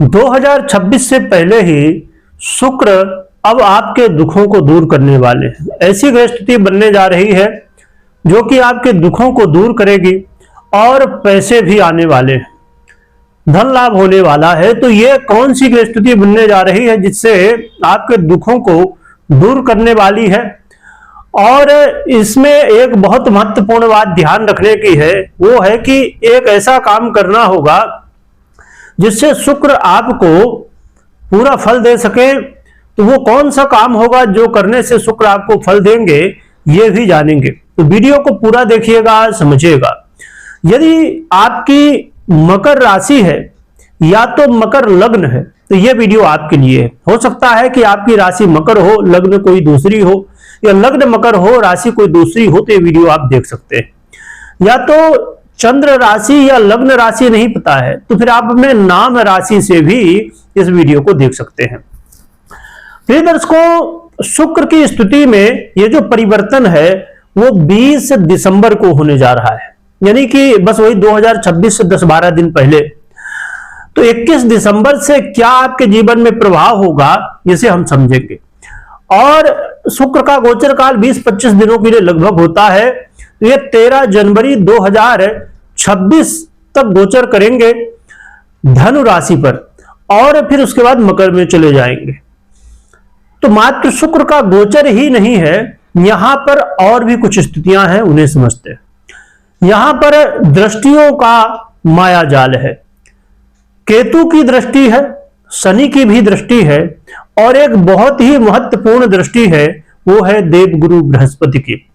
2026 से पहले ही शुक्र अब आपके दुखों को दूर करने वाले हैं। ऐसी ग्रह स्थिति बनने जा रही है जो कि आपके दुखों को दूर करेगी और पैसे भी आने वाले हैं, धन लाभ होने वाला है। तो ये कौन सी ग्रह स्थिति बनने जा रही है जिससे आपके दुखों को दूर करने वाली है? और इसमें एक बहुत महत्वपूर्ण बात ध्यान रखने की है, वो है कि एक ऐसा काम करना होगा जिससे शुक्र आपको पूरा फल दे सके। तो वो कौन सा काम होगा जो करने से शुक्र आपको फल देंगे, ये भी जानेंगे। तो वीडियो को पूरा देखिएगा, समझिएगा। यदि आपकी मकर राशि है या तो मकर लग्न है तो ये वीडियो आपके लिए है। हो सकता है कि आपकी राशि मकर हो, लग्न कोई दूसरी हो, या लग्न मकर हो, राशि कोई दूसरी हो, तो ये वीडियो आप देख सकते हैं। या तो चंद्र राशि या लग्न राशि नहीं पता है तो फिर आप अपने नाम राशि से भी इस वीडियो को देख सकते हैं। प्रिय दर्शकों, शुक्र की स्थिति में ये जो परिवर्तन है वो 20 दिसंबर को होने जा रहा है, यानी कि बस वही 2026 से 10-12 दिन पहले। तो 21 दिसंबर से क्या आपके जीवन में प्रभाव होगा इसे हम समझेंगे। और शुक्र का गोचर काल 20-25 दिनों के लिए लगभग होता है। तो ये 13 जनवरी 2026 तक गोचर करेंगे धनु राशि पर और फिर उसके बाद मकर में चले जाएंगे। तो मात्र शुक्र का गोचर ही नहीं है, यहां पर और भी कुछ स्थितियां हैं, उन्हें समझते हैं। यहां पर दृष्टियों का माया जाल है। केतु की दृष्टि है, शनि की भी दृष्टि है और एक बहुत ही महत्वपूर्ण दृष्टि है, वो है देवगुरु बृहस्पति की।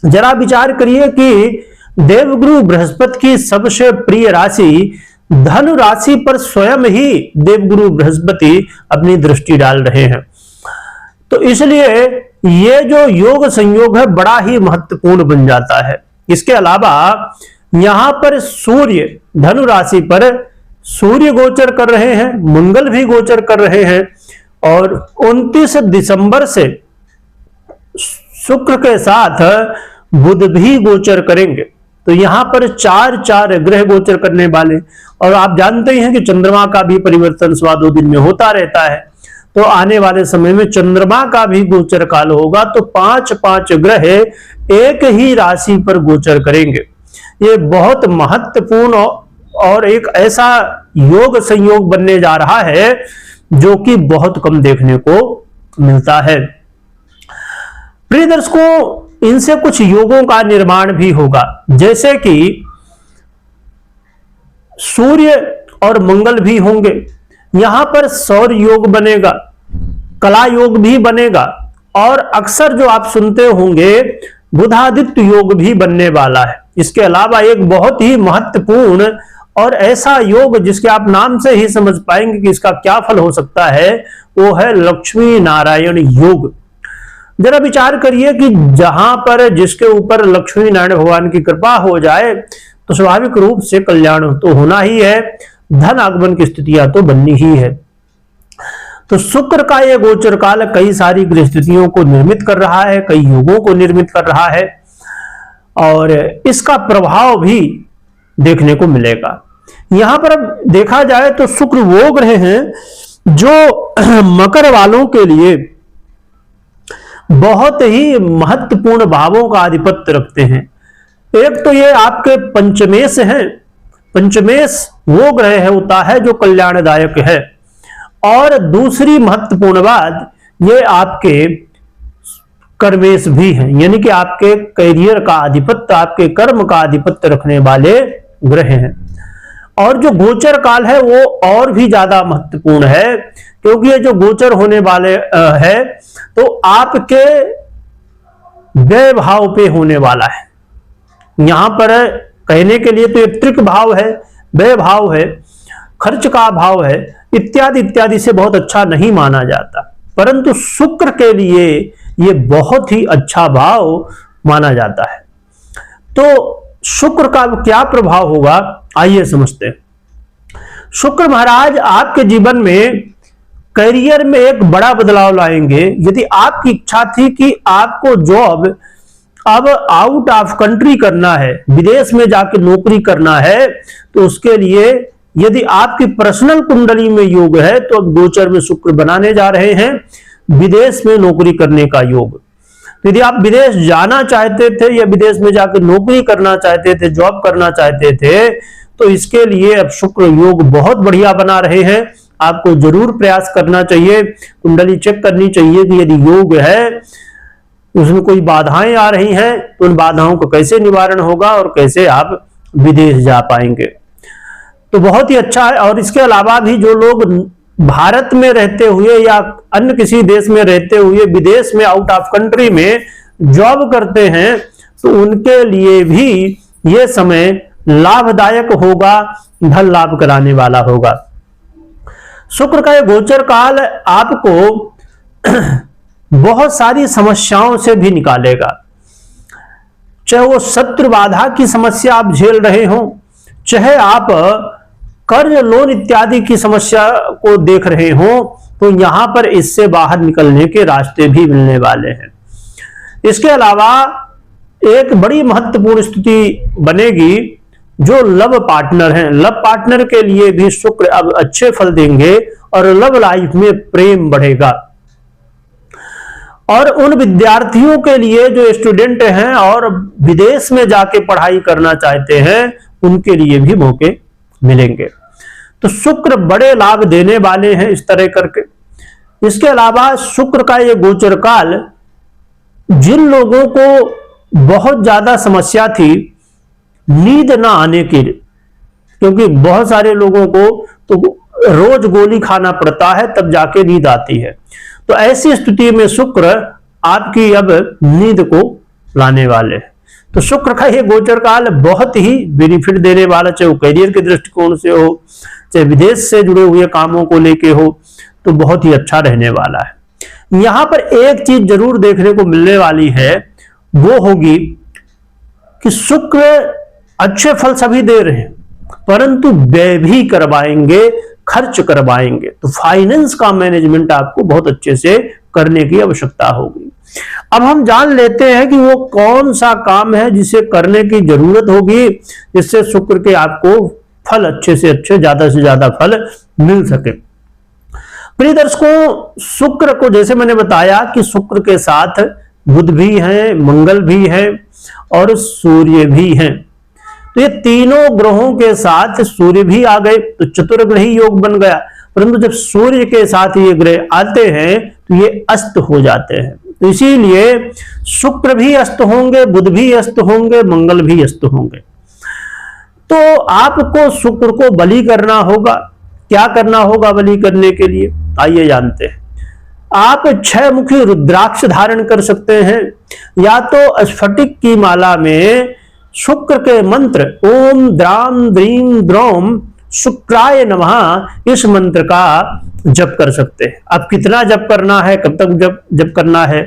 जरा विचार करिए कि देवगुरु बृहस्पति की सबसे प्रिय राशि धनु राशि पर स्वयं ही देवगुरु बृहस्पति अपनी दृष्टि डाल रहे हैं। तो इसलिए ये जो योग संयोग है बड़ा ही महत्वपूर्ण बन जाता है। इसके अलावा यहां पर सूर्य धनु राशि पर सूर्य गोचर कर रहे हैं, मंगल भी गोचर कर रहे हैं और 29 दिसंबर से शुक्र के साथ बुध भी गोचर करेंगे। तो यहां पर 4 ग्रह गोचर करने वाले, और आप जानते ही हैं कि चंद्रमा का भी परिवर्तन 2 दिन में होता रहता है। तो आने वाले समय में चंद्रमा का भी गोचर काल होगा, तो 5 ग्रह एक ही राशि पर गोचर करेंगे। ये बहुत महत्वपूर्ण और एक ऐसा योग संयोग बनने जा रहा है जो कि बहुत कम देखने को मिलता है। प्रिय दर्शकों, इनसे कुछ योगों का निर्माण भी होगा, जैसे कि सूर्य और मंगल भी होंगे। यहां पर सौर योग बनेगा, कला योग भी बनेगा और अक्सर जो आप सुनते होंगे बुधादित्य योग भी बनने वाला है। इसके अलावा एक बहुत ही महत्वपूर्ण और ऐसा योग जिसके आप नाम से ही समझ पाएंगे कि इसका क्या फल हो सकता है, वो है लक्ष्मी नारायण योग। जरा विचार करिए कि जहां पर जिसके ऊपर लक्ष्मी नारायण भगवान की कृपा हो जाए तो स्वाभाविक रूप से कल्याण तो होना ही है, धन आगमन की स्थितियां तो बननी ही है। तो शुक्र का यह गोचर काल कई सारी स्थितियों को निर्मित कर रहा है, कई योगों को निर्मित कर रहा है और इसका प्रभाव भी देखने को मिलेगा। यहां पर अब देखा जाए तो शुक्र वो ग्रह हैं जो मकर वालों के लिए बहुत ही महत्वपूर्ण भावों का आधिपत्य रखते हैं। एक तो ये आपके पंचमेश हैं, पंचमेश वो ग्रह होता है जो कल्याणदायक है, और दूसरी महत्वपूर्ण बात ये आपके कर्मेश भी हैं, यानी कि आपके करियर का आधिपत्य, आपके कर्म का आधिपत्य रखने वाले ग्रह हैं। और जो गोचर काल है वो और भी ज्यादा महत्वपूर्ण है, क्योंकि ये जो गोचर होने वाले है तो आपके व्यय भाव पे होने वाला है। यहां पर कहने के लिए तो ये त्रिक भाव है, व्यय भाव है, खर्च का भाव है, इत्यादि इत्यादि से बहुत अच्छा नहीं माना जाता, परंतु शुक्र के लिए ये बहुत ही अच्छा भाव माना जाता है। तो शुक्र का क्या प्रभाव होगा, आइए समझते हैं। शुक्र महाराज आपके जीवन में करियर में एक बड़ा बदलाव लाएंगे। यदि आपकी इच्छा थी कि आपको जॉब अब आउट ऑफ कंट्री करना है, विदेश में जाके नौकरी करना है, तो उसके लिए यदि आपकी पर्सनल कुंडली में योग है तो अब गोचर में शुक्र बनाने जा रहे हैं विदेश में नौकरी करने का योग। यदि आप विदेश जाना चाहते थे या विदेश में जाकर नौकरी करना चाहते थे, जॉब करना चाहते थे, तो इसके लिए अब शुक्र योग बहुत बढ़िया बना रहे हैं। आपको जरूर प्रयास करना चाहिए, कुंडली चेक करनी चाहिए कि यदि योग है उसमें कोई बाधाएं आ रही हैं तो उन बाधाओं को कैसे निवारण होगा और कैसे आप विदेश जा पाएंगे। तो बहुत ही अच्छा है। और इसके अलावा भी जो लोग भारत में रहते हुए या अन्य किसी देश में रहते हुए विदेश में आउट ऑफ कंट्री में जॉब करते हैं तो उनके लिए भी यह समय लाभदायक होगा, धन लाभ कराने वाला होगा। शुक्र का यह गोचर काल आपको बहुत सारी समस्याओं से भी निकालेगा, चाहे वो शत्रु बाधा की समस्या आप झेल रहे हो, चाहे आप कर्ज लोन इत्यादि की समस्या को देख रहे हो, तो यहां पर इससे बाहर निकलने के रास्ते भी मिलने वाले हैं। इसके अलावा एक बड़ी महत्वपूर्ण स्थिति बनेगी जो लव पार्टनर हैं, लव पार्टनर के लिए भी शुक्र अब अच्छे फल देंगे और लव लाइफ में प्रेम बढ़ेगा। और उन विद्यार्थियों के लिए जो स्टूडेंट हैं और विदेश में जाके पढ़ाई करना चाहते हैं उनके लिए भी मौके मिलेंगे। तो शुक्र बड़े लाभ देने वाले हैं इस तरह करके। इसके अलावा शुक्र का ये गोचर काल जिन लोगों को बहुत ज्यादा समस्या थी नींद ना आने की, क्योंकि बहुत सारे लोगों को तो रोज गोली खाना पड़ता है तब जाके नींद आती है, तो ऐसी स्थिति में शुक्र आपकी अब नींद को लाने वाले हैं। तो शुक्र का ये गोचर काल बहुत ही बेनिफिट देने वाला, चाहे वो करियर के दृष्टिकोण से हो, चाहे विदेश से जुड़े हुए कामों को लेके हो, तो बहुत ही अच्छा रहने वाला है। यहां पर एक चीज जरूर देखने को मिलने वाली है, वो होगी कि शुक्र अच्छे फल सभी दे रहे हैं परंतु व्यय भी करवाएंगे, खर्च करवाएंगे। तो फाइनेंस का मैनेजमेंट आपको बहुत अच्छे से करने की आवश्यकता होगी। अब हम जान लेते हैं कि वो कौन सा काम है जिसे करने की जरूरत होगी जिससे शुक्र के आपको फल अच्छे से अच्छे, ज्यादा से ज्यादा फल मिल सके। प्रिय दर्शकों, शुक्र को जैसे मैंने बताया कि शुक्र के साथ बुध भी हैं, मंगल भी है और सूर्य भी हैं। तो ये तीनों ग्रहों के साथ सूर्य भी आ गए तो चतुर्ग्रही योग बन गया, परंतु जब सूर्य के साथ ये ग्रह आते हैं तो ये अस्त हो जाते हैं। तो इसीलिए शुक्र भी अस्त होंगे, बुध भी अस्त होंगे, मंगल भी अस्त होंगे। तो आपको शुक्र को बलि करना होगा। क्या करना होगा बलि करने के लिए, आइए जानते हैं। आप 6 मुखी रुद्राक्ष धारण कर सकते हैं, या तो स्फटिक की माला में शुक्र के मंत्र ओम द्राम द्रीम द्रौम शुक्राय नमः इस मंत्र का जप कर सकते हैं। अब कितना जप करना है, कब तक जप करना है,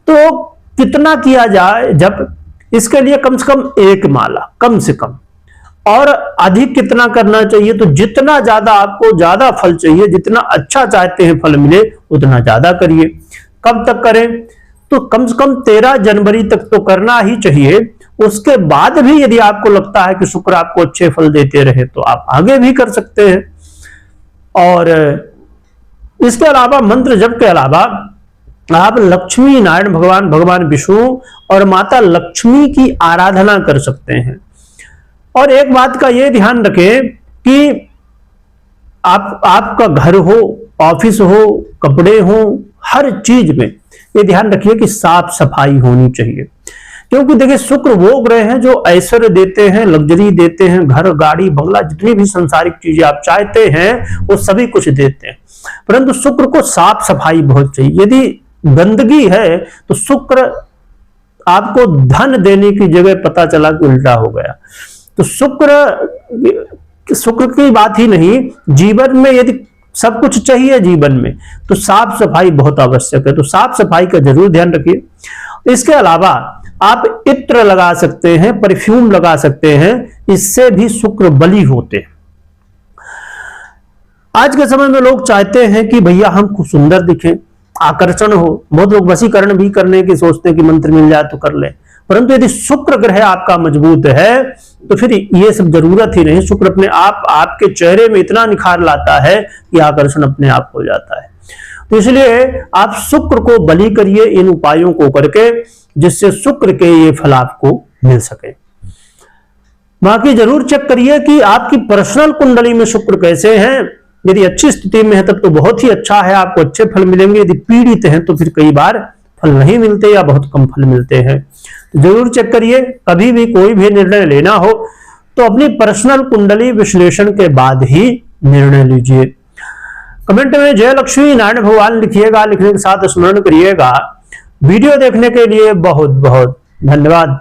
तो कितना किया जाए जप, इसके लिए कम से कम 1 माला कम से कम, और अधिक कितना करना चाहिए, तो जितना ज्यादा आपको ज्यादा फल चाहिए, जितना अच्छा चाहते हैं फल मिले उतना ज्यादा करिए। कब तक करें, तो कम से कम 13 जनवरी तक तो करना ही चाहिए। उसके बाद भी यदि आपको लगता है कि शुक्र आपको अच्छे फल देते रहे तो आप आगे भी कर सकते हैं। और इसके अलावा मंत्र जप के अलावा आप लक्ष्मी नारायण भगवान विष्णु और माता लक्ष्मी की आराधना कर सकते हैं। और एक बात का यह ध्यान रखें कि आपका घर हो, ऑफिस हो, कपड़े हो, हर चीज में ये ध्यान रखिए कि साफ सफाई होनी चाहिए। क्योंकि देखिए शुक्र वो ग्रह हैं जो ऐश्वर्य देते हैं, लग्जरी देते हैं, घर गाड़ी बंगला जितनी भी संसारिक चीजें आप चाहते हैं वो सभी कुछ देते हैं, परंतु शुक्र को साफ सफाई बहुत चाहिए। यदि गंदगी है तो शुक्र आपको धन देने की जगह पता चला कि उल्टा हो गया। तो शुक्र की बात ही नहीं, जीवन में यदि सब कुछ चाहिए जीवन में तो साफ सफाई बहुत आवश्यक है। तो साफ सफाई का जरूर ध्यान रखिए। इसके अलावा आप इत्र लगा सकते हैं, परफ्यूम लगा सकते हैं, इससे भी शुक्र बली होते हैं। आज के समय में लोग चाहते हैं कि भैया हम खूब सुंदर दिखें, आकर्षण हो। बहुत लोग वशीकरण भी करने की सोचते हैं कि मंत्र मिल जाए तो कर ले, परंतु यदि शुक्र ग्रह आपका मजबूत है तो फिर ये सब जरूरत ही नहीं। शुक्र अपने आप आपके चेहरे में इतना निखार लाता है कि आकर्षण अपने आप हो जाता है। तो इसलिए आप शुक्र को बलि करिए इन उपायों को करके, जिससे शुक्र के ये फल आपको मिल सके। बाकी जरूर चेक करिए कि आपकी पर्सनल कुंडली में शुक्र कैसे हैं। यदि अच्छी स्थिति में है तब तो बहुत ही अच्छा है, आपको अच्छे फल मिलेंगे। यदि पीड़ित हैं तो फिर कई बार फल नहीं मिलते या बहुत कम फल मिलते हैं। तो जरूर चेक करिए। कभी भी कोई भी निर्णय लेना हो तो अपनी पर्सनल कुंडली विश्लेषण के बाद ही निर्णय लीजिए। कमेंट में जय लक्ष्मी नारायण भगवान लिखिएगा। लिखने के साथ स्मरण करिएगा। वीडियो देखने के लिए बहुत बहुत धन्यवाद।